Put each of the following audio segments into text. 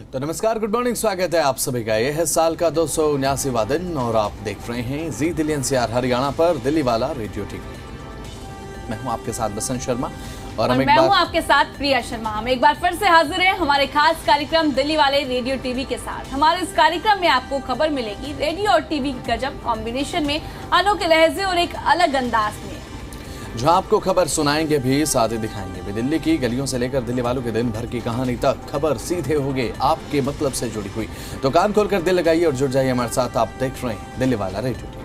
तो नमस्कार, good morning, स्वागत है आप सभी का। यह है साल का 279वां दिन और आप देख रहे हैं जी दिल्ली एनसीआर हरियाणा पर दिल्ली वाला रेडियो टीवी। मैं हूं आपके साथ बसंत शर्मा और मैं हूं आपके साथ प्रिया शर्मा। हम एक बार फिर से हाजिर हैं हमारे खास कार्यक्रम दिल्ली वाले रेडियो टीवी के साथ। हमारे इस कार्यक्रम में आपको खबर मिलेगी रेडियो और टीवी की गजब कॉम्बिनेशन में, अनोखे लहजे और एक अलग अंदाज में, जहां आपको खबर सुनाएंगे भी, साथ ही दिखाएंगे भी। दिल्ली की गलियों से लेकर दिल्ली वालों के दिन भर की कहानी तक खबर सीधे होंगे आपके मतलब से जुड़ी हुई। तो कान खोलकर दिल लगाइए और जुड़ जाइए हमारे साथ। आप देख रहे हैं दिल्ली वाला रेडियो टीवी।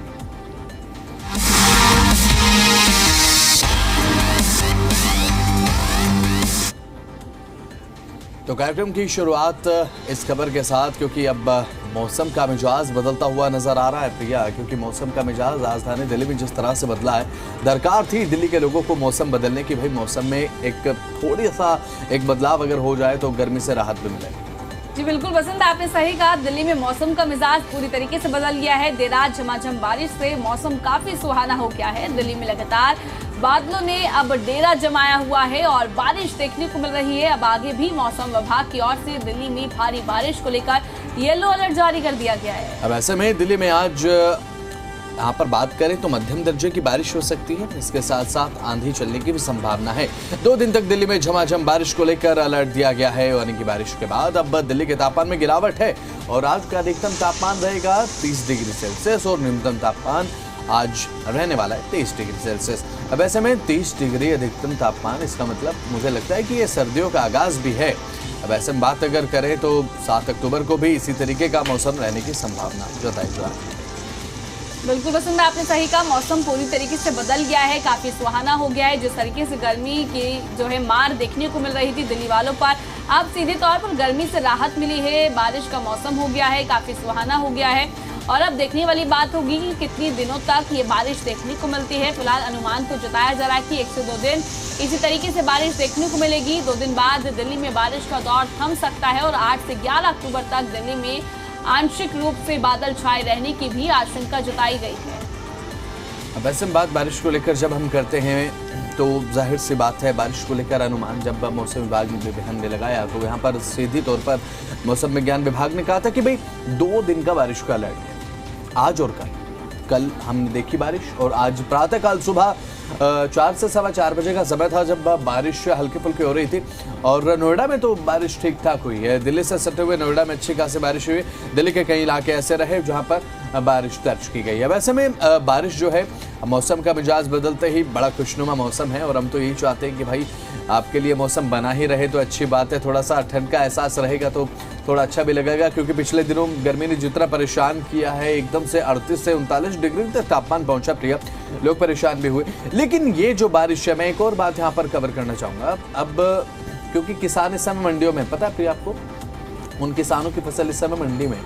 तो कार्यक्रम की शुरुआत इस खबर के साथ, क्योंकि अब मौसम का मिजाज बदलता हुआ नजर आ रहा है प्रिया। क्योंकि मौसम का मिजाज राजधानी दिल्ली में जिस तरह से बदला है, दरकार थी दिल्ली के लोगों को मौसम बदलने की। भाई मौसम में एक थोड़ी सा एक बदलाव अगर हो जाए तो गर्मी से राहत भी मिले। जी बिल्कुल बसंत, आपने सही कहा। दिल्ली में मौसम का मिजाज पूरी तरीके से बदल गया है। देर रात झमाझम बारिश से मौसम काफी सुहाना हो गया है। दिल्ली में लगातार बादलों ने अब डेरा जमाया हुआ है और बारिश देखने को मिल रही है। अब आगे भी मौसम विभाग की ओर से दिल्ली में भारी बारिश को लेकर येलो अलर्ट जारी कर दिया गया है। अब ऐसे में दिल्ली में आज यहाँ पर बात करें तो मध्यम दर्जे की बारिश हो सकती है। इसके साथ साथ आंधी चलने की भी संभावना है। 2 दिन तक दिल्ली में झमाझम बारिश को लेकर अलर्ट दिया गया है। यानी कि बारिश के बाद अब दिल्ली के तापमान में गिरावट है और आज का अधिकतम तापमान रहेगा 30 डिग्री सेल्सियस और न्यूनतम तापमान आज रहने वाला है 23 डिग्री सेल्सियस। अब ऐसे में 30 डिग्री अधिकतम तापमान, इसका मतलब मुझे लगता है कि ये सर्दियों का आगाज भी है। अब ऐसे में बात अगर करें तो 7 अक्टूबर को भी इसी तरीके का मौसम रहने की संभावना जताई जा रही है। बिल्कुल बसंत, आपने सही कहा। मौसम पूरी तरीके से बदल गया है, काफी सुहाना हो गया है। जिस तरीके से गर्मी की जो है मार देखने को मिल रही थी दिल्ली वालों पर, अब सीधे तौर पर गर्मी से राहत मिली है। बारिश का मौसम हो गया है, काफी सुहाना हो गया है। और अब देखने वाली बात होगी कि कितनी दिनों तक ये बारिश देखने को मिलती है। फिलहाल अनुमान तो जताया जा रहा है कि 1 से 2 दिन इसी तरीके से बारिश देखने को मिलेगी। 2 दिन बाद दिल्ली में बारिश का दौर थम सकता है और 8 से 11 अक्टूबर तक दिल्ली में आंशिक रूप से बादल छाए रहने की भी आशंका जताई गई है। अब ऐसे में बात बारिश को लेकर जब हम करते हैं तो जाहिर सी बात है, बारिश को लेकर अनुमान जब मौसम विभाग ने लगाया तो यहाँ पर सीधी तौर पर मौसम विज्ञान विभाग ने कहा था कि भाई 2 दिन का बारिश का अलर्ट है, आज और कल हमने देखी बारिश। और आज प्रातःकाल सुबह 4 से 4:15 बजे का समय था जब बारिश हल्की फुल्की हो रही थी। और नोएडा में तो बारिश ठीक ठाक हुई है। दिल्ली से सटे हुए नोएडा में अच्छी खासी बारिश हुई। दिल्ली के कई इलाके ऐसे रहे जहां पर बारिश दर्ज की गई है। वैसे में बारिश जो है, मौसम का मिजाज बदलते ही बड़ा खुशनुमा मौसम है और हम तो यही चाहते हैं कि भाई आपके लिए मौसम बना ही रहे तो अच्छी बात है। थोड़ा सा ठंड का एहसास रहेगा तो थोड़ा अच्छा भी लगेगा, क्योंकि पिछले दिनों गर्मी ने जितना परेशान किया है, एकदम से 38 से 39 डिग्री तक तापमान पहुंचा प्रिया, लोग परेशान भी हुए। लेकिन ये जो बारिश है, मैं एक और बात यहाँ पर कवर करना चाहूँगा। अब क्योंकि किसान इस समय मंडियों में, पता है प्रिया आपको, उन किसानों की फसल इस समय मंडी में,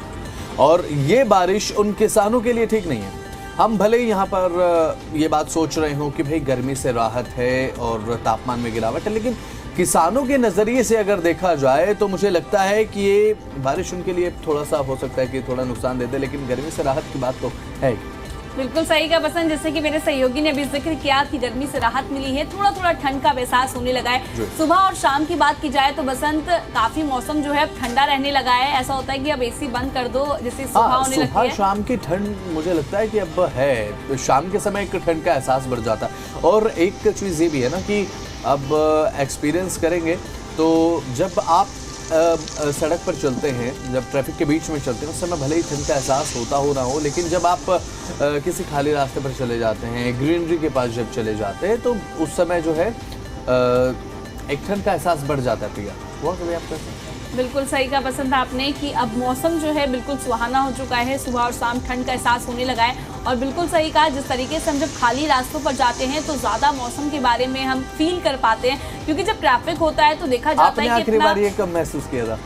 और ये बारिश उन किसानों के लिए ठीक नहीं है। हम भले ही यहाँ पर ये बात सोच रहे हो कि भाई गर्मी से राहत है और तापमान में गिरावट है, लेकिन किसानों के नज़रिए से अगर देखा जाए तो मुझे लगता है कि ये बारिश उनके लिए थोड़ा सा हो सकता है कि थोड़ा नुकसान दे दे, लेकिन गर्मी से राहत की बात तो है ही। बिल्कुल सही का बसंत, जैसे कि मेरे सहयोगी ने अभी जिक्र किया कि गर्मी से राहत मिली है, थोड़ा थोड़ा ठंड का एहसास होने लगा है। सुबह और शाम की बात की जाए तो बसंत काफी मौसम जो है ठंडा रहने लगा है। ऐसा होता है कि अब एसी बंद कर दो, जैसे सुबह होने लगती है। शाम की ठंड मुझे लगता है कि अब है, तो शाम के समय एक ठंड का एहसास बढ़ जाता है। और एक चीज़ ये भी है ना कि अब एक्सपीरियंस करेंगे तो जब आप सड़क पर चलते हैं, जब ट्रैफिक के बीच में चलते हैं, उस समय भले ही ठंड का एहसास होता हो ना हो, लेकिन जब आप किसी खाली रास्ते पर चले जाते हैं, ग्रीनरी के पास जब चले जाते हैं, तो उस समय जो है एक ठंड का एहसास बढ़ जाता है प्रिया। वो कभी आप कैसे? बिल्कुल सही का पसंद आपने कि अब मौसम जो है बिल्कुल सुहाना हो चुका है। सुबह और शाम ठंड का एहसास होने लगा है। और बिल्कुल सही कहा, जिस तरीके से हम जब खाली रास्तों पर जाते हैं तो ज़्यादा मौसम के बारे में हम फील कर पाते हैं, क्योंकि जब ट्रैफिक होता है तो देखा जाता है कि आखिरी बार ये कब महसूस किया था?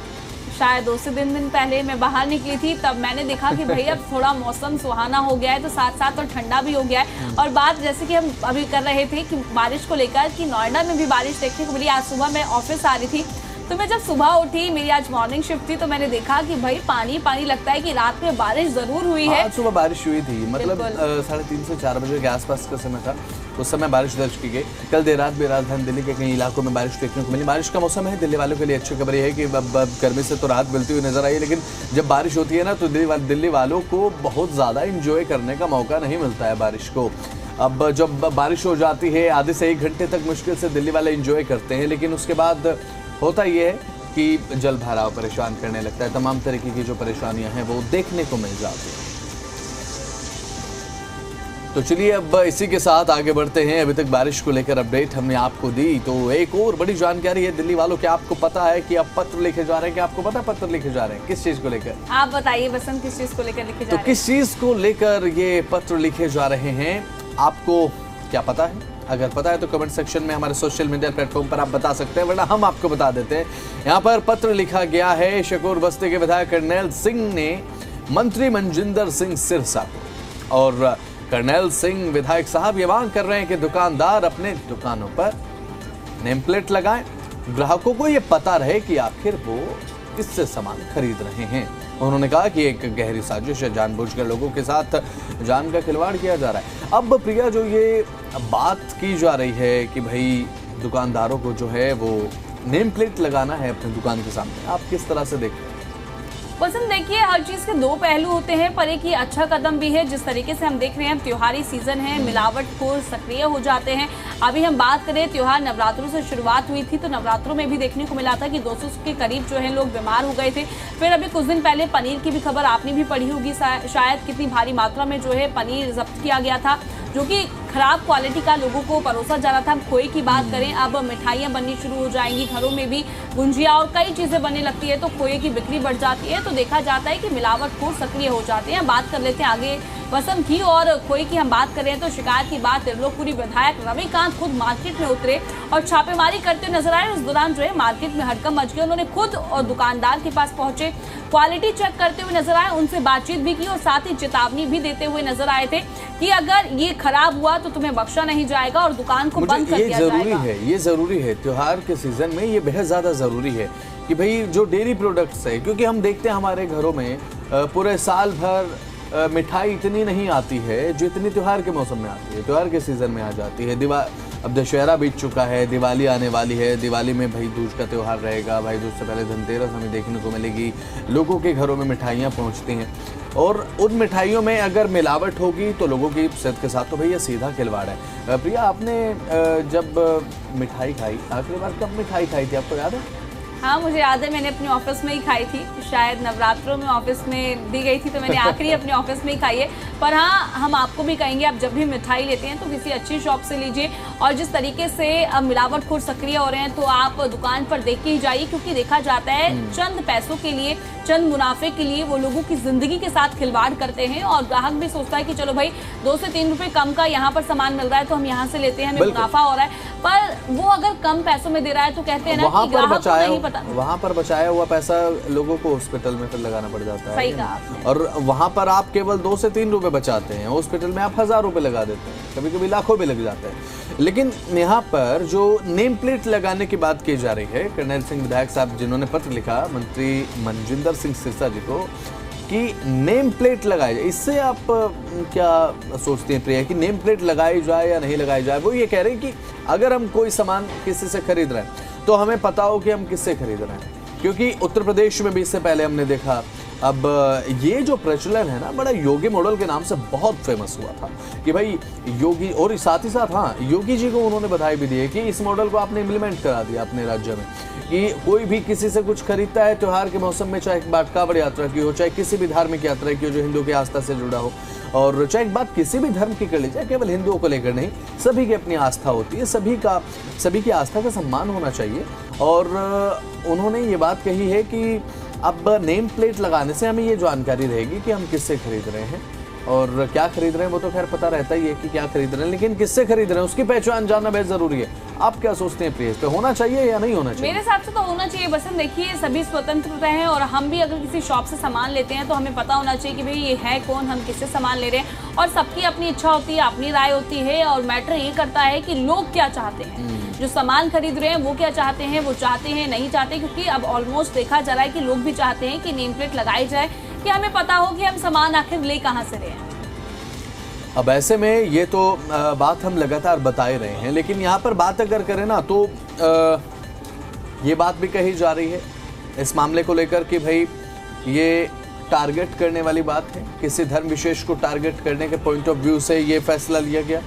शायद 2 से 3 दिन पहले मैं बाहर निकली थी, तब मैंने देखा कि भाई अब थोड़ा मौसम सुहाना हो गया है, तो साथ साथ और ठंडा भी हो गया है। और बात जैसे कि हम अभी कर रहे थे कि बारिश को लेकर, कि नोएडा में भी बारिश देखने को मिली। आज सुबह मैं ऑफिस आ रही थी तो मैं जब सुबह उठी, मेरी आज मॉर्निंग शिफ्ट थी, तो मैंने देखा कि भाई पानी पानी लगता है कि रात में बारिश जरूर हुई है। आज सुबह बारिश हुई थी, मतलब 3:30 से 4 बजे के आसपास का समय था। उस समय बारिश दर्ज की गई। कल देर रात भी राजधानी दिल्ली के कई इलाकों में बारिश देखने को मिली। बारिश का मौसम है, दिल्ली वालों के लिए अच्छी खबर यह है कि अब गर्मी से तो राहत मिलती हुई नजर आई है, लेकिन जब बारिश होती है ना तो दिल्ली वालों को बहुत ज़्यादा इंजॉय करने का मौका नहीं मिलता है बारिश को। अब जब बारिश हो जाती है आधे से 1 घंटे तक मुश्किल से दिल्ली वाले इंजॉय करते हैं, लेकिन उसके बाद होता ये है कि जल भराव परेशान करने लगता है। तमाम तरीके की जो परेशानियां हैं वो देखने को मिल जाती हैं। तो चलिए अब इसी के साथ आगे बढ़ते हैं। अभी तक बारिश को लेकर अपडेट हमने आपको दी, तो एक और बड़ी जानकारी है दिल्ली वालों, क्या आपको पता है कि अब पत्र लिखे जा रहे हैं? क्या आपको पता पत्र लिखे जा रहे हैं किस चीज को लेकर? आप बताइए बसंत, किस चीज को लेकर लिखे जा रहे हैं? तो किस चीज को लेकर ये पत्र लिखे जा रहे हैं, आपको क्या पता है? अगर पता है तो कमेंट सेक्शन में हमारे सोशल मीडिया प्लेटफॉर्म पर आप बता सकते हैं, वरना हम आपको बता देते हैं। यहाँ पर पत्र लिखा गया है शकूर बस्ती के विधायक कर्नैल सिंह ने मंत्री मनजिंदर सिंह सिरसा को। और कर्नैल सिंह विधायक साहब ये मांग कर रहे हैं कि दुकानदार अपने दुकानों पर नेम प्लेट लगाएं, ग्राहकों को ये पता रहे कि आखिर वो किससे सामान खरीद रहे हैं। उन्होंने कहा कि एक गहरी साजिश है, जानबूझकर लोगों के साथ जान का खिलवाड़ किया जा रहा है। अब प्रिया, जो ये बात की जा रही है कि भाई दुकानदारों को जो है वो नेम प्लेट लगाना है अपनी दुकान के सामने, आप किस तरह से देखते हैं? पसंद देखिए, हर चीज के 2 पहलू होते हैं, पर एक ये अच्छा कदम भी है। जिस तरीके से हम देख रहे हैं, त्योहारी सीजन है, मिलावटखोर सक्रिय हो जाते हैं। अभी हम बात करें, त्योहार नवरात्रों से शुरुआत हुई थी, तो नवरात्रों में भी देखने को मिला था कि 200 के करीब जो है लोग बीमार हो गए थे। फिर अभी कुछ दिन पहले पनीर की भी खबर आपने भी पढ़ी होगी शायद, कितनी भारी मात्रा में जो है पनीर जब्त किया गया था, जो कि खराब क्वालिटी का लोगों को परोसा जा रहा था। हम खोए की बात करें, अब मिठाइयाँ बननी शुरू हो जाएंगी, घरों में भी गुंजिया और कई चीज़ें बनने लगती है, तो खोए की बिक्री बढ़ जाती है। तो देखा जाता है कि मिलावटखोर सक्रिय हो जाते हैं। बात कर लेते हैं आगे वसंत की, और खोए की हम बात कर रहे हैं तो शिकायत की बात त्रिलोकपुरी विधायक रविकांत खुद मार्केट में उतरे और छापेमारी करते हुए नजर आए। उस दौरान जो है मार्केट में हड़कंप मच गया। उन्होंने खुद और दुकानदार के पास पहुंचे, क्वालिटी चेक करते हुए नजर आए, उनसे बातचीत भी की और साथ ही चेतावनी भी देते हुए नजर आए थे कि अगर ये खराब हुआ तो तुम्हें बख्शा नहीं जाएगा और दुकान को बंद कर दिया जाएगा। ये जरूरी है त्योहार के सीजन में, ये बेहद ज्यादा जरूरी है कि भाई जो डेयरी प्रोडक्ट्स है, क्योंकि हम देखते हैं हमारे घरों में पूरे साल भर मिठाई इतनी नहीं आती है जो इतनी त्योहार के मौसम में आती है, त्योहार के सीजन में आ जाती है। अब दशहरा बीत चुका है, दिवाली आने वाली है, दिवाली में भाई दूज का त्यौहार रहेगा, भाई दूज से पहले धनतेरस हमें देखने को मिलेगी, लोगों के घरों में मिठाइयाँ पहुँचती हैं और उन मिठाइयों में अगर मिलावट होगी तो लोगों की सेहत के साथ तो भैया सीधा खिलवाड़ है। प्रिया, आपने जब मिठाई खाई, आखिरी बार कब मिठाई खाई थी, आपको याद है? हाँ, मुझे याद है, मैंने अपने ऑफिस में ही खाई थी, शायद नवरात्रों में ऑफिस में दी गई थी, तो मैंने आखिरी अपने ऑफिस में ही खाई है। पर हाँ, हम आपको भी कहेंगे, आप जब भी मिठाई लेते हैं तो किसी अच्छी शॉप से लीजिए, और जिस तरीके से अब मिलावटखोर सक्रिय हो रहे हैं तो आप दुकान पर देख के ही जाइए, क्योंकि देखा जाता है चंद पैसों के लिए, चंद मुनाफे के लिए वो लोगों की जिंदगी के साथ खिलवाड़ करते हैं। और ग्राहक भी सोचता है कि चलो भाई 2 से 3 रुपए कम का यहाँ पर सामान मिल रहा है तो हम यहाँ से लेते हैं, हमें मुनाफा हो रहा है। पर वो अगर कम पैसों में दे रहा है तो कहते हैं ना कि ग्राहक को नहीं पता, वहाँ पर बचाया हुआ पैसा लोगों को हॉस्पिटल में फिर लगाना पड़ जाता है। सही कहा। और वहाँ पर आप केवल 2 से 3 रुपए बचाते हैं, हॉस्पिटल में आप 1000 रुपए लगा देते हैं, कभी कभी लाखों भी लग जाते हैं। लेकिन यहाँ पर जो नेम प्लेट लगाने की बात की जा रही है, कर्नैल सिंह विधायक साहब जिन्होंने पत्र लिखा मंत्री मनजिंदर सिंह सिरसा जी को कि नेम प्लेट लगाई जाए, इससे आप क्या सोचते हैं प्रिया कि नेम प्लेट लगाई जाए या नहीं लगाई जाए? वो ये कह रहे हैं कि अगर हम कोई सामान किसी से खरीद रहे हैं तो हमें पता हो कि हम किससे खरीद रहे हैं, क्योंकि उत्तर प्रदेश में भी इससे पहले हमने देखा। अब ये जो प्रचलन है ना, बड़ा योगी मॉडल के नाम से बहुत फेमस हुआ था कि भाई योगी, और साथ ही साथ हाँ, योगी जी को उन्होंने बधाई भी दी है कि इस मॉडल को आपने इम्प्लीमेंट करा दिया अपने राज्य में, कि कोई भी किसी से कुछ खरीदता है त्योहार के मौसम में, चाहे एक बात कांवड़ यात्रा की हो, चाहे किसी भी धार्मिक यात्रा की हो जो हिंदू की आस्था से जुड़ा हो, और चाहे एक बात किसी भी धर्म की कर लीजिए, केवल हिंदुओं को लेकर नहीं, सभी की अपनी आस्था होती है, सभी की आस्था का सम्मान होना चाहिए। और उन्होंने ये बात कही है कि अब नेम प्लेट लगाने से हमें ये जानकारी रहेगी कि हम किससे खरीद रहे हैं और क्या खरीद रहे हैं। वो तो खैर पता रहता ही है कि क्या खरीद रहे हैं, लेकिन किससे खरीद रहे हैं उसकी पहचान जानना बेहद जरूरी है। आप क्या सोचते हैं प्रिया, इस पे होना चाहिए या नहीं होना चाहिए? मेरे हिसाब से तो होना चाहिए। बसंत देखिए, सभी स्वतंत्र रहे और हम भी अगर किसी शॉप से सामान लेते हैं तो हमें पता होना चाहिए कि भाई ये है कौन, हम किससे सामान ले रहे हैं, और सबकी अपनी इच्छा होती है, अपनी राय होती है, और मैटर ये करता है कि लोग क्या चाहते हैं, जो सामान खरीद रहे हैं वो क्या चाहते हैं, वो चाहते हैं नहीं चाहते, क्योंकि अब ऑलमोस्ट देखा जा रहा है कि लोग भी चाहते हैं कि नेम प्लेट लगाई जाए कि हमें पता हो कि हम सामान आखिर ले कहाँ से रहे हैं। अब ऐसे में ये तो बात हम लगातार बता ही रहे हैं, लेकिन यहाँ पर बात अगर करें ना तो ये बात भी कही जा रही है इस मामले को लेकर कि भाई ये टारगेट करने वाली बात है, किसी धर्म विशेष को टारगेट करने के पॉइंट ऑफ व्यू से ये फैसला लिया गया,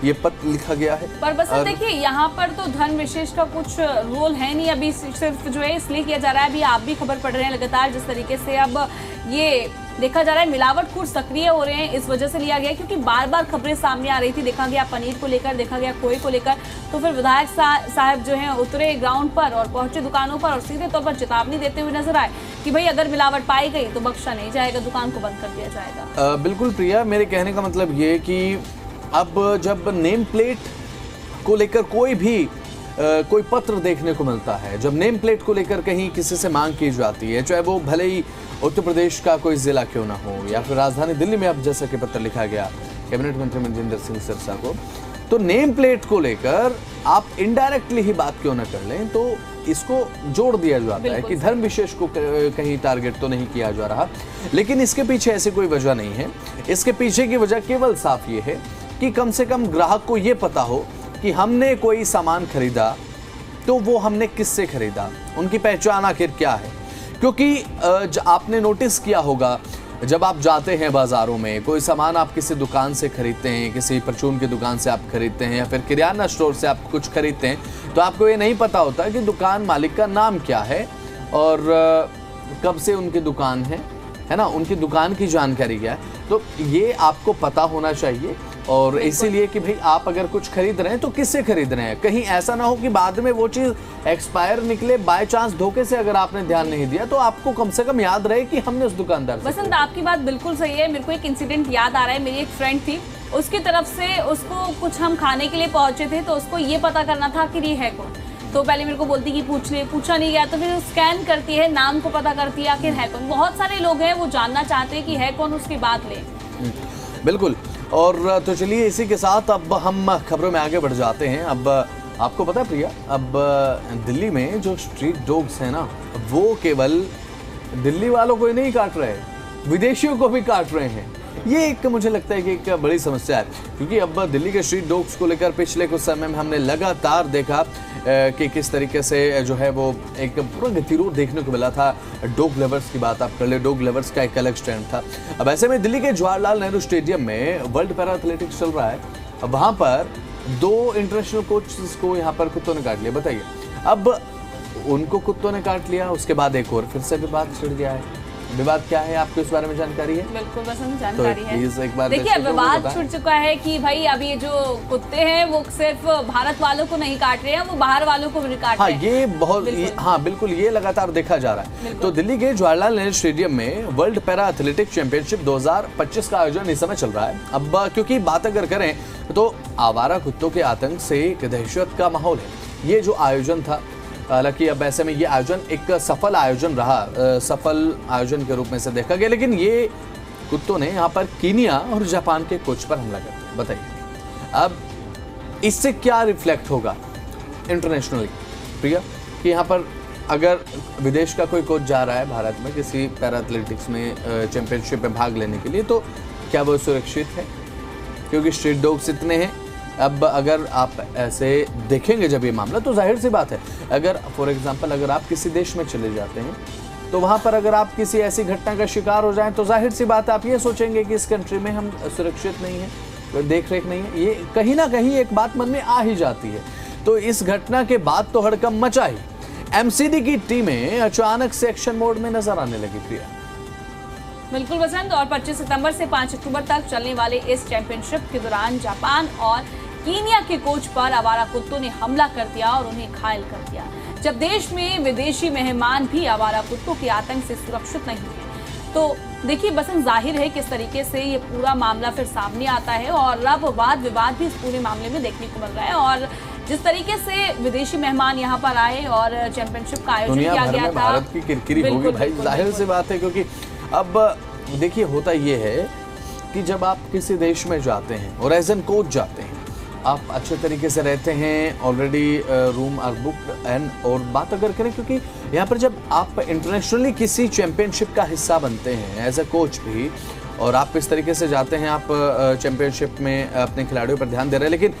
ये पत्र लिखा गया है। पर बस देखिए यहाँ पर तो धर्म विशेष का कुछ रोल है नहीं, अभी सिर्फ जो है इसलिए किया जा रहा है, अभी आप भी खबर पढ़ रहे हैं लगातार जिस तरीके से अब ये देखा जा रहा है मिलावटखोर सक्रिय हो रहे हैं, इस वजह से लिया गया क्योंकि बार बार खबरें सामने आ रही थी, देखा गया पनीर को लेकर, देखा गया खोए को लेकर, तो फिर विधायक साहब जो हैं उतरे ग्राउंड पर और पहुंचे दुकानों पर और सीधे तौर पर चेतावनी देते हुए नजर आए कि भाई अगर मिलावट पाई गई तो बख्शा नहीं जाएगा, दुकान को बंद कर दिया जाएगा। बिल्कुल प्रिया, मेरे कहने का मतलब ये कि अब जब नेम प्लेट को लेकर कोई पत्र देखने को मिलता है, जब नेम प्लेट को लेकर कहीं किसी से मांग की जाती है, चाहे वो भले ही उत्तर प्रदेश का कोई जिला क्यों ना हो या फिर राजधानी दिल्ली में अब जैसा कि पत्र लिखा गया कैबिनेट मंत्री मनजिंदर सिंह सिरसा को, तो नेम प्लेट को लेकर आप इनडायरेक्टली ही बात क्यों ना कर लें, तो इसको जोड़ दिया जाता है कि धर्म विशेष को कहीं टारगेट तो नहीं किया जा रहा, लेकिन इसके पीछे ऐसी कोई वजह नहीं है। इसके पीछे की वजह केवल साफ ये है कि कम से कम ग्राहक को ये पता हो कि हमने कोई सामान खरीदा तो वो हमने किससे खरीदा, उनकी पहचान आखिर क्या है। क्योंकि आपने नोटिस किया होगा जब आप जाते हैं बाजारों में, कोई सामान आप किसी दुकान से खरीदते हैं, किसी परचून की दुकान से आप खरीदते हैं या फिर किराना स्टोर से आप कुछ खरीदते हैं, तो आपको ये नहीं पता होता कि दुकान मालिक का नाम क्या है और कब से उनकी दुकान है ना, उनकी दुकान की जानकारी क्या है। तो ये आपको पता होना चाहिए और इसीलिए कि भाई आप अगर कुछ खरीद रहे हैं तो किससे खरीद रहे हैं, कहीं ऐसा ना हो कि बाद में वो चीज़ एक्सपायर निकले, बाय चांस धोखे से अगर आपने ध्यान नहीं दिया तो आपको कम से कम याद रहे कि हमने उस दुकानदार से। वसंत, आपकी बात बिल्कुल सही है। मेरे को एक इंसिडेंट याद आ रहा है, मेरी एक फ्रेंड थी, उसकी तरफ से उसको कुछ हम खाने के लिए पहुंचे थे तो उसको ये पता करना था कि ये है कौन, तो पहले मेरे को बोलती कि पूछ ले, पूछा नहीं गया तो फिर स्कैन करती है, नाम को पता करती है आखिर है कौन। बहुत सारे लोग हैं वो जानना चाहते हैं कि है कौन, उसकी बात ले। बिल्कुल, और तो चलिए इसी के साथ अब हम खबरों में आगे बढ़ जाते हैं। अब आपको पता है प्रिया, अब दिल्ली में जो स्ट्रीट डॉग्स हैं ना, वो केवल दिल्ली वालों को ही नहीं काट रहे, विदेशियों को भी काट रहे हैं। ये एक मुझे लगता है कि एक बड़ी समस्या है, क्योंकि अब दिल्ली के स्ट्रीट डॉग्स को लेकर पिछले कुछ समय में हमने लगातार देखा कि किस तरीके से जो है वो एक पूरा गतिरोध देखने को मिला था। डॉग लवर्स की बात आप कर ले, डॉग लवर्स का एक अलग स्टैंड था। अब ऐसे में दिल्ली के जवाहरलाल नेहरू स्टेडियम में वर्ल्ड पैरा एथलेटिक्स चल रहा है, अब वहाँ पर 2 इंटरनेशनल कोचेस को यहाँ पर कुत्तों ने काट लिया। बताइए, अब उनको कुत्तों ने काट लिया, उसके बाद एक और फिर से विवाद छिड़ गया है। विवाद क्या है, आपको इस बारे में जानकारी है? बिल्कुल वसंत, जानकारी है। एक बार देखिए, विवाद छुड़ चुका है कि भाई अब ये जो कुत्ते हैं वो सिर्फ भारत वालों को नहीं काट रहे हैं, वो बाहर वालों को भी काट रहे हैं। ये बहुत बिल्कुल ये लगातार देखा जा रहा है। तो दिल्ली के जवाहरलाल नेहरू स्टेडियम में वर्ल्ड पैरा एथलेटिक्स चैंपियनशिप 2025 का आयोजन इस समय चल रहा है। अब क्योंकि बात अगर करें तो आवारा कुत्तों के आतंक से एक दहशत का माहौल है। ये जो आयोजन था, हालांकि अब ऐसे में ये आयोजन एक सफल आयोजन रहा, सफल आयोजन के रूप में से देखा गया, लेकिन ये कुत्तों ने यहाँ पर कीनिया और जापान के कोच पर हमला कर दिया। बताइए अब इससे क्या रिफ्लेक्ट होगा इंटरनेशनली प्रिया, कि यहाँ पर अगर विदेश का कोई कोच जा रहा है भारत में किसी पैरा एथलेटिक्स में चैंपियनशिप में भाग लेने के लिए, तो क्या वो सुरक्षित है? क्योंकि स्ट्रीट डॉग्स इतने हैं। अब अगर आप ऐसे देखेंगे जब ये मामला, तो जाहिर सी बात है, अगर फॉर एग्जांपल अगर आप किसी देश में चले जाते हैं तो वहाँ पर अगर आप किसी ऐसी घटना का शिकार हो जाएं तो जाहिर सी बात है आप ये सोचेंगे कि इस कंट्री में हम सुरक्षित नहीं है, देख रेख नहीं है। ये कहीं ना कहीं एक बात मन में आ ही जाती है। तो इस घटना के बाद तो हड़कंप मचा ही। एमसीडी की टीमें अचानक से एक्शन मोड में नजर आने लगी प्रिया। बिल्कुल वसंत, और 25 सितंबर से 5 अक्टूबर तक चलने वाले इस चैंपियनशिप के दौरान जापान और कीनिया के कोच पर आवारा कुत्तों ने हमला कर दिया और उन्हें घायल कर दिया। जब देश में विदेशी मेहमान भी आवारा कुत्तों के आतंक से सुरक्षित नहीं है, तो देखिए बसंत, जाहिर है किस तरीके से ये पूरा मामला फिर सामने आता है और अब वाद विवाद भी इस पूरे मामले में देखने को मिल रहा है। और जिस तरीके से विदेशी मेहमान यहाँ पर आए और चैंपियनशिप का आयोजन किया गया था, भारत की किरकिरी होगी भाई, जाहिर सी बात है। क्योंकि अब देखिए होता ये है कि जब आप किसी देश में जाते हैं और एज एन कोच जाते हैं, आप अच्छे तरीके से रहते हैं, already room are booked and, और बात अगर करें क्योंकि यहाँ पर जब आप इंटरनेशनली किसी चैंपियनशिप का हिस्सा बनते हैं एज ए कोच भी, और आप इस तरीके से जाते हैं, आप चैंपियनशिप में अपने खिलाड़ियों पर ध्यान दे रहे हैं, लेकिन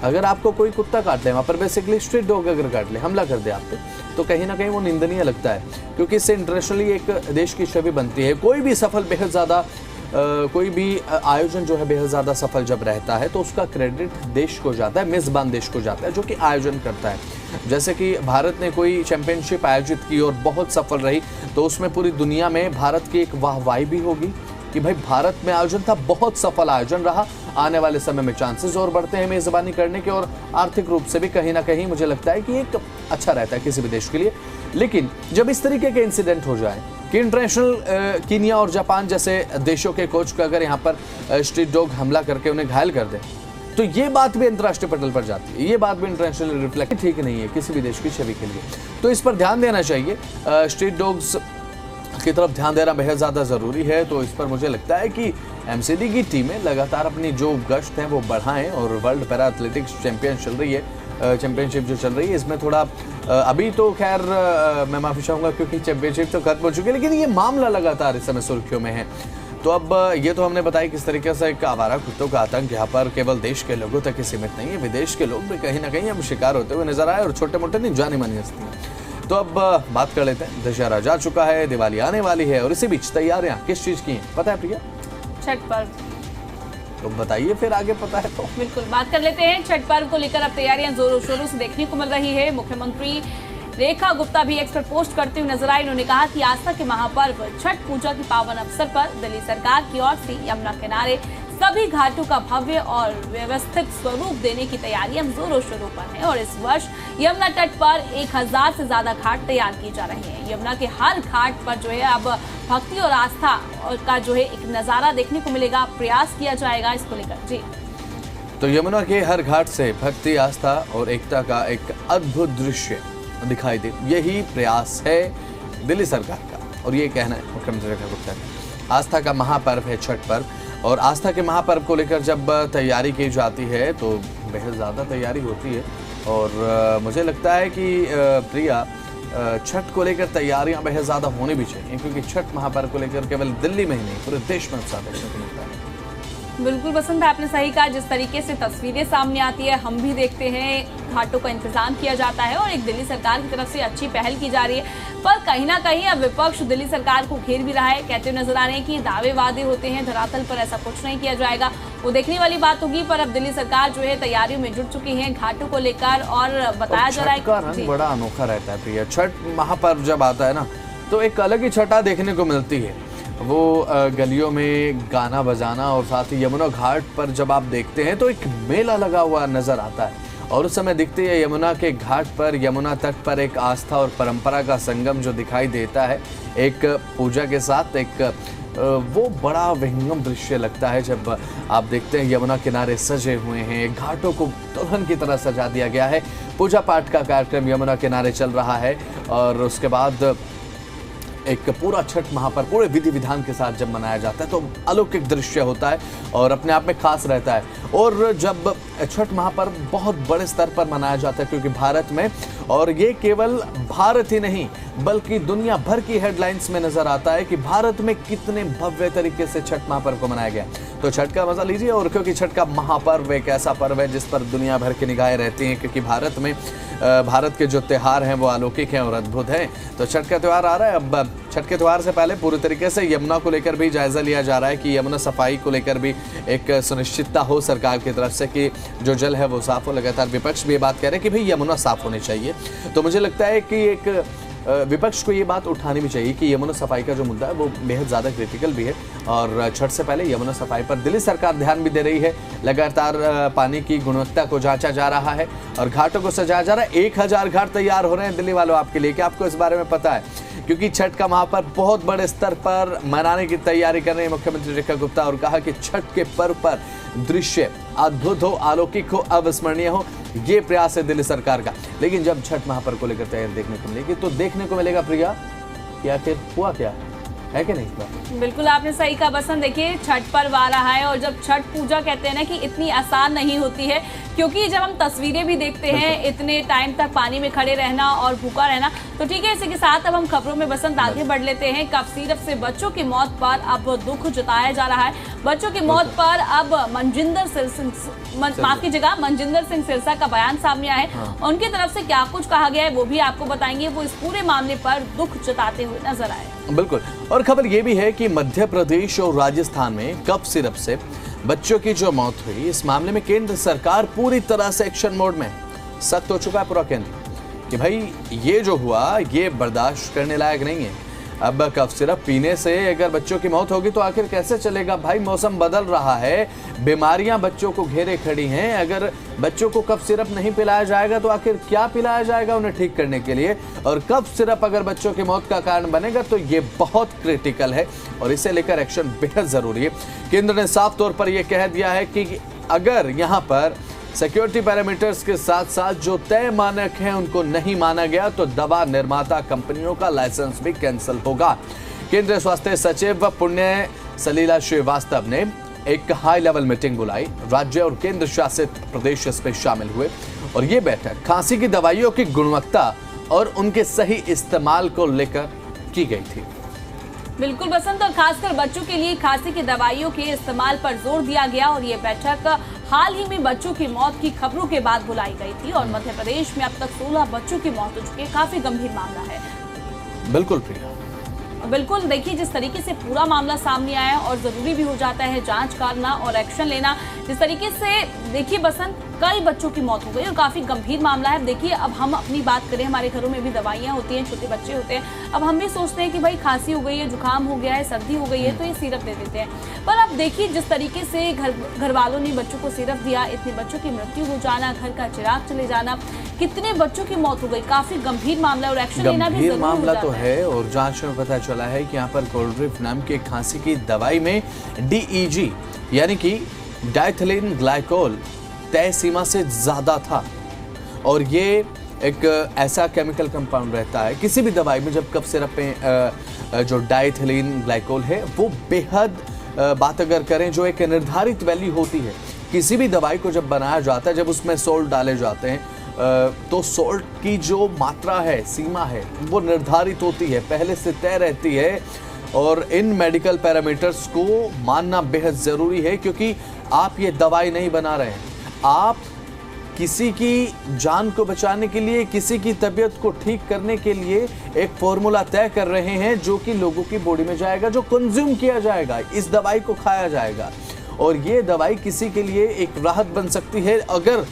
अगर आपको कोई कुत्ता काट ले, वहाँ पर बेसिकली स्ट्रीट डॉग अगर काट ले, हमला कर दे आप पे, तो कहीं ना कहीं वो निंदनीय लगता है, क्योंकि इससे इंटरनेशनली एक देश की छवि बनती है। कोई भी सफल बेहद ज़्यादा कोई भी आयोजन जो है बेहद ज़्यादा सफल जब रहता है तो उसका क्रेडिट देश को जाता है, मेज़बान देश को जाता है जो कि आयोजन करता है। जैसे कि भारत ने कोई चैंपियनशिप आयोजित की और बहुत सफल रही, तो उसमें पूरी दुनिया में भारत की एक वाहवाही भी होगी कि भाई भारत में आयोजन था, बहुत सफल आयोजन रहा, आने वाले समय में चांसेस और बढ़ते हैं मेज़बानी करने के, और आर्थिक रूप से भी कहीं ना कहीं मुझे लगता है कि एक अच्छा रहता है किसी भी देश के लिए। लेकिन जब इस तरीके के इंसिडेंट हो जाए कि इंटरनेशनल कीनिया और जापान जैसे देशों के कोच को अगर यहाँ पर स्ट्रीट डॉग हमला करके उन्हें घायल कर दे, तो ये बात भी अंतर्राष्ट्रीय पटल पर जाती है, ये बात भी इंटरनेशनल रिफ्लेक्ट ठीक नहीं है किसी भी देश की छवि के लिए। तो इस पर ध्यान देना चाहिए, स्ट्रीट डॉग्स की तरफ ध्यान देना बेहद ज़्यादा ज़रूरी है। तो इस पर मुझे लगता है कि एमसीडी की टीमें लगातार अपनी जो गश्त है वो बढ़ाएं, और वर्ल्ड पैरा एथलेटिक्स चैंपियनशिप जो चल रही है इसमें थोड़ा अभी तो खैर मैं माफ़ी चाहूँगा क्योंकि चैंपियनशिप तो खत्म हो चुकी है, लेकिन ये मामला लगातार इस समय सुर्खियों में है। तो अब ये तो हमने बताया किस तरीके से एक आवारा कुत्तों का आतंक यहाँ पर केवल देश के लोगों तक ही सीमित नहीं है, विदेश के लोग भी कहीं ना कहीं अब शिकार होते हुए नजर आए, और छोटे मोटे नहीं जानी मानी हस्तियाँ। तो अब बात कर लेते हैं, दशहरा जा चुका है, दिवाली आने वाली है, और इसी बीच तैयारियां किस चीज़ की हैं पता है प्रिया? छठ पर्व। तो बताइए फिर, आगे पता है तो। बिल्कुल, बात कर लेते हैं छठ पर्व को लेकर अब तैयारियां जोरों शोरों से देखने को मिल रही है। मुख्यमंत्री रेखा गुप्ता भी एक्स पर पोस्ट करते हुए नजर आई। उन्होंने कहा कि आस्था के महापर्व छठ पूजा की पावन अवसर पर दिल्ली सरकार की ओर से यमुना किनारे सभी घाटों का भव्य और व्यवस्थित स्वरूप देने की तैयारियां जोरों शोरों पर है, और इस वर्ष यमुना तट पर 1000 से ज्यादा घाट तैयार किए जा रहे हैं। यमुना के हर घाट पर जो है अब भक्ति और आस्था का जो है एक नजारा देखने को मिलेगा, प्रयास किया जाएगा इसको लेकर। जी, तो यमुना के हर घाट से भक्ति, आस्था और एकता का एक अद्भुत दृश्य दिखाई दे, यही प्रयास है दिल्ली सरकार का, और ये कहना है मुख्यमंत्री रेखा गुप्ता का। आस्था का महापर्व है छठ पर्व, और आस्था के महापर्व को लेकर जब तैयारी की जाती है तो बेहद ज़्यादा तैयारी होती है, और मुझे लगता है कि प्रिया छठ को लेकर तैयारियां बेहद ज़्यादा होनी भी चाहिए, क्योंकि छठ महापर्व को लेकर केवल दिल्ली में ही नहीं पूरे देश में उत्साह देखने को मिलता है। बिल्कुल बसंत, आपने सही कहा। जिस तरीके से तस्वीरें सामने आती है, हम भी देखते हैं, घाटों का इंतजाम किया जाता है और एक दिल्ली सरकार की तरफ से अच्छी पहल की जा रही है, पर कहीं ना कहीं अब विपक्ष दिल्ली सरकार को घेर भी रहा है। कहते हुए नजर आ रहे हैं कि दावे वादे होते हैं, धरातल पर ऐसा कुछ नहीं किया जाएगा, वो देखने वाली बात होगी। पर अब दिल्ली सरकार जो है तैयारियों में जुट चुकी है घाटों को लेकर, और बताया जा रहा है का रंग बड़ा अनोखा रहता है प्रिया। छठ महापर्व जब आता है ना तो एक अलग ही छटा देखने को मिलती है, वो गलियों में गाना बजाना, और साथ ही यमुना घाट पर जब आप देखते हैं तो एक मेला लगा हुआ नजर आता है, और उस समय दिखती है यमुना के घाट पर, यमुना तट पर एक आस्था और परंपरा का संगम जो दिखाई देता है, एक पूजा के साथ एक वो बड़ा विहंगम दृश्य लगता है जब आप देखते हैं यमुना किनारे सजे हुए हैं, घाटों को दुल्हन की तरह सजा दिया गया है, पूजा पाठ का कार्यक्रम यमुना किनारे चल रहा है, और उसके बाद एक पूरा छठ महापर्व पूरे विधि विधान के साथ जब मनाया जाता है तो अलौकिक दृश्य होता है और अपने आप में खास रहता है। और जब छठ महापर्व बहुत बड़े स्तर पर मनाया जाता है, क्योंकि भारत में, और ये केवल भारत ही नहीं बल्कि दुनिया भर की हेडलाइंस में नजर आता है कि भारत में कितने भव्य तरीके से छठ महापर्व को मनाया गया। तो छठ का मजा लीजिए, और क्योंकि छठ का महापर्व एक ऐसा पर्व है जिस पर दुनिया भर की निगाहें रहती हैं, क्योंकि भारत के जो त्यौहार हैं वो अलौकिक हैं और अद्भुत हैं। तो छठ का त्यौहार आ रहा है। अब छठ के त्यौहार से पहले पूरी तरीके से यमुना को लेकर भी जायजा लिया जा रहा है कि यमुना सफाई को लेकर भी एक सुनिश्चितता हो सरकार की तरफ से कि जो जल है वो साफ हो। लगातार विपक्ष भी ये बात कह रहे हैं कि भाई यमुना साफ होनी चाहिए। तो मुझे लगता है कि एक विपक्ष को ये बात उठानी भी चाहिए कि यमुना सफाई का जो मुद्दा है वो बेहद ज़्यादा क्रिटिकल भी है, और छठ से पहले यमुना सफाई पर दिल्ली सरकार ध्यान भी दे रही है। लगातार पानी की गुणवत्ता को जांचा जा रहा है और घाटों को सजाया जा रहा है। 1000 घाट तैयार हो रहे हैं दिल्ली वालों आपके लिए। क्या आपको इस बारे में पता है? क्योंकि छठ का महापर्व बहुत बड़े स्तर पर मनाने की तैयारी कर रहे हैं मुख्यमंत्री रेखा गुप्ता, और कहा कि छठ के पर्व पर दृश्य अद्भुत हो, अलौकिक हो, अविस्मरणीय हो, ये प्रयास है दिल्ली सरकार का। लेकिन जब छठ महापर्व को लेकर तैयारी देखने को मिलेगी तो देखने को मिलेगा प्रिया कि आखिर हुआ क्या। है कि नहीं? बिल्कुल आपने सही कहा बसंत। देखिए छठ पर्व आ रहा है और जब छठ पूजा कहते हैं ना कि इतनी आसान नहीं होती है, क्योंकि जब हम तस्वीरें भी देखते हैं इतने टाइम तक पानी में खड़े रहना और भूखा रहना। तो ठीक है, इसी के साथ अब हम खबरों में बसंत आगे बढ़ लेते हैं। कफ सिरप से बच्चों की मौत पर अब दुख जताया जा रहा है। बच्चों की मौत पर अब मनजिंदर सिंह सिरसा का बयान सामने आया है। उनकी तरफ से क्या कुछ कहा गया है वो भी आपको बताएंगे। वो इस पूरे मामले पर दुख जताते हुए नजर आए। बिल्कुल। और खबर ये भी है कि मध्य प्रदेश और राजस्थान में कफ सिरप से बच्चों की जो मौत हुई, इस मामले में केंद्र सरकार पूरी तरह से एक्शन मोड में है। सख्त हो चुका है पूरा केंद्र कि भाई ये जो हुआ ये बर्दाश्त करने लायक नहीं है। अब कफ सिरप पीने से अगर बच्चों की मौत होगी तो आखिर कैसे चलेगा भाई? मौसम बदल रहा है, बीमारियां बच्चों को घेरे खड़ी हैं। अगर बच्चों को कफ सिरप नहीं पिलाया जाएगा तो आखिर क्या पिलाया जाएगा उन्हें ठीक करने के लिए? और कफ सिरप अगर बच्चों की मौत का कारण बनेगा तो ये बहुत क्रिटिकल है और इसे लेकर एक्शन बेहद जरूरी है। केंद्र ने साफ तौर पर यह कह दिया है कि अगर यहाँ पर सिक्योरिटी पैरामीटर्स के साथ साथ जो तय मानक हैं उनको नहीं माना गया तो दवा निर्माता कंपनियों का लाइसेंस भी कैंसिल होगा। केंद्रीय स्वास्थ्य सचिव पुण्य सलीला श्रीवास्तव ने एक हाई लेवल मीटिंग बुलाई। राज्य और केंद्र शासित प्रदेश इसमें शामिल हुए और ये बैठक खांसी की दवाइयों की गुणवत्ता और उनके सही इस्तेमाल को लेकर की गई थी। बिल्कुल बसंत, और खासकर बच्चों के लिए खांसी की दवाइयों के इस्तेमाल पर जोर दिया गया। और ये बैठक हाल ही में बच्चों की मौत की खबरों के बाद बुलाई गई थी और मध्य प्रदेश में अब तक 16 बच्चों की मौत हो चुकी है। काफी गंभीर मामला है। बिल्कुल प्रिया, बिल्कुल। देखिए जिस तरीके से पूरा मामला सामने आया और जरूरी भी हो जाता है जांच करना और एक्शन लेना। जिस तरीके से देखिए बसंत, कई बच्चों की मौत हो गई और काफी गंभीर मामला है। देखिए अब हम अपनी बात करें, हमारे घरों में भी दवाइयां होती हैं, छोटे बच्चे होते हैं। अब हम भी सोचते हैं कि भाई खांसी हो गई है, जुकाम हो गया है, सर्दी हो गई है तो ये सिरप दे देते हैं। पर अब देखिए जिस तरीके से घर वालों ने बच्चों को सिरप दिया, इतने बच्चों की मृत्यु हो जाना, घर का चिराग चले जाना, कितने बच्चों की मौत हो गई। काफी गंभीर मामला और एक्शन लेना भी जरूरी मामला तो है। और जांच में पता चला है कि यहाँ पर कोल्ड्रिप नाम की खांसी की दवाई में DEG यानी कि डाइथिलीन ग्लाइकोल तय सीमा से ज्यादा था। और ये एक ऐसा केमिकल कंपाउंड रहता है किसी भी दवाई में, जब कफ सिरप में जो डाइथिलीन ग्लाइकोल है वो बेहद बात अगर करें जो एक निर्धारित वैल्यू होती है किसी भी दवाई को जब बनाया जाता है, जब उसमें सोल्ट डाले जाते हैं तो सोल्ट की जो मात्रा है, सीमा है, वो निर्धारित होती है, पहले से तय रहती है। और इन मेडिकल पैरामीटर्स को मानना बेहद ज़रूरी है क्योंकि आप ये दवाई नहीं बना रहे हैं, आप किसी की जान को बचाने के लिए, किसी की तबीयत को ठीक करने के लिए एक फॉर्मूला तय कर रहे हैं जो कि लोगों की बॉडी में जाएगा, जो कंज्यूम किया जाएगा, इस दवाई को खाया जाएगा। और ये दवाई किसी के लिए एक राहत बन सकती है। अगर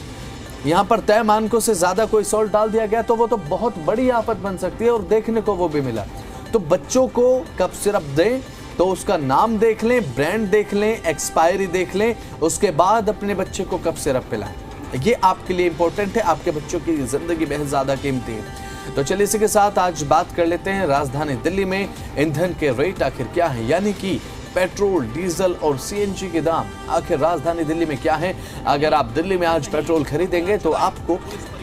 यहाँ पर तय मानकों से ज़्यादा कोई सॉल्ट डाल दिया गया तो वो तो बहुत बड़ी आफत बन सकती है और देखने को वो भी मिला। तो बच्चों को कफ सिरप दें तो उसका नाम देख लें, ब्रांड देख लें, एक्सपायरी देख लें, उसके बाद अपने बच्चे को कफ सिरप पिलाएं। ये आपके लिए इंपॉर्टेंट है, आपके बच्चों की जिंदगी बेहद ज़्यादा कीमती है। तो चलिए इसी के साथ आज बात कर लेते हैं राजधानी दिल्ली में ईंधन के रेट आखिर क्या है, यानी कि पेट्रोल, डीजल और CNG के दाम आखिर राजधानी दिल्ली में क्या है। अगर आप दिल्ली में आज पेट्रोल खरीदेंगे तो आपको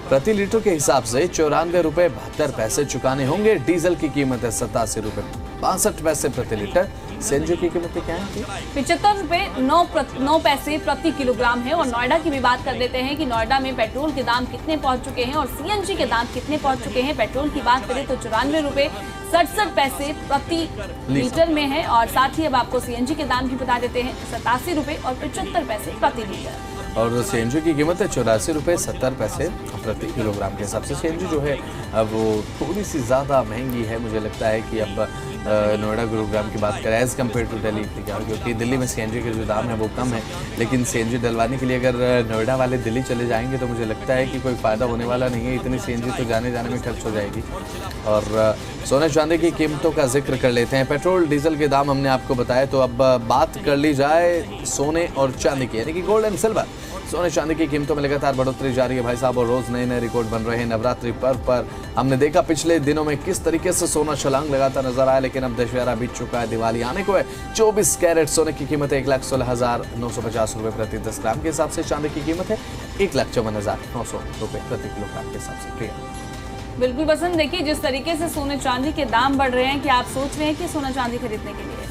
प्रति लीटर के हिसाब से 94 रुपये 72 पैसे चुकाने होंगे। डीजल की कीमत है 87 रुपये 62 पैसे प्रति लीटर। CNG की कीमतें क्या है? 75 रुपये 9 पैसे प्रति किलोग्राम है। और नोएडा की भी बात कर लेते हैं कि नोएडा में पेट्रोल के दाम कितने पहुंच चुके हैं और CNG के दाम कितने पहुंच चुके हैं। पेट्रोल की बात करें तो 94 रुपये 67 पैसे प्रति लीटर में है। और साथ ही अब आपको CNG के दाम भी बता देते हैं, 87 रुपये और 75 पैसे प्रति लीटर। और CNG की कीमत है 84 रुपये 70 पैसे प्रति किलोग्राम के हिसाब से। CNG जो है अब वो थोड़ी सी ज़्यादा महंगी है। मुझे लगता है कि अब नोएडा गुरुग्राम की बात करें एज़ कम्पेयर टू दिल्ली, क्योंकि दिल्ली में CNG के जो दाम है वो कम है, लेकिन CNG डलवाने के लिए अगर नोएडा वाले दिल्ली चले जाएंगे तो मुझे लगता है कि कोई फ़ायदा होने वाला नहीं है। इतनी CNG तो जाने में खर्च हो जाएगी। और सोने चांदी की कीमतों का जिक्र कर लेते हैं। पेट्रोल डीजल के दाम हमने आपको बताया, तो अब बात कर ली जाए सोने और चांदी की, यानी कि गोल्ड एंड सिल्वर। सोने चांदी की कीमतों में लगातार बढ़ोतरी जारी है भाई साहब, और रोज नए नए रिकॉर्ड बन रहे हैं। नवरात्रि पर्व पर हमने देखा पिछले दिनों में किस तरीके से सोना छलांग लगाता नजर आया, लेकिन अब दशहरा बीत चुका है, दिवाली आने को है। 24 कैरेट सोने की कीमत है 1,16,950 रुपये प्रति 10 ग्राम के हिसाब से। चांदी की कीमत है 1,54,900 रुपये प्रति किलोग्राम के हिसाब से। बिल्कुल पसंद। देखिए जिस तरीके से सोने चांदी के दाम बढ़ रहे हैं, कि आप सोच रहे हैं कि सोना चांदी खरीदने के लिए?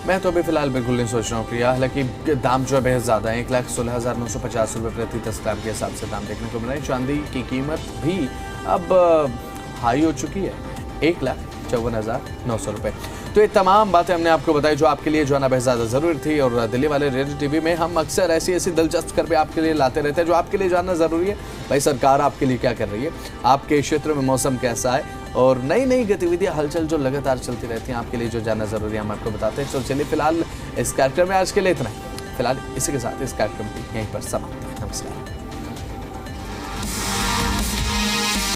मैं तो अभी फिलहाल बिल्कुल नहीं सोच रहा हूँ प्रिया, हालांकि दाम जो है बेहद ज़्यादा है। 1,16,950 रुपये प्रति 10 ग्राम के हिसाब से दाम देखने को मिला है। चांदी की कीमत भी अब हाई हो चुकी है, 1,54,900 रुपये। तो ये तमाम बातें हमने आपको बताई जो आपके लिए जो है ना बेहद ज़्यादा ज़रूरी थी। और दिल्ली वाले रेडियो टीवी में हम अक्सर ऐसी दिलचस्प खबरें आपके लिए लाते रहते हैं जो आपके लिए जानना ज़रूरी है। भाई सरकार आपके लिए क्या कर रही है, आपके क्षेत्र में मौसम कैसा है, और नई गतिविधियां हलचल जो लगातार चलती रहती हैं आपके लिए जो जानना ज़रूरी है हम आपको बताते हैं। तो चलिए फिलहाल इस कार्यक्रम में आज के लिए इतना ही। फिलहाल इसी के साथ इस कार्यक्रम की यहीं पर समाप्ति। नमस्कार।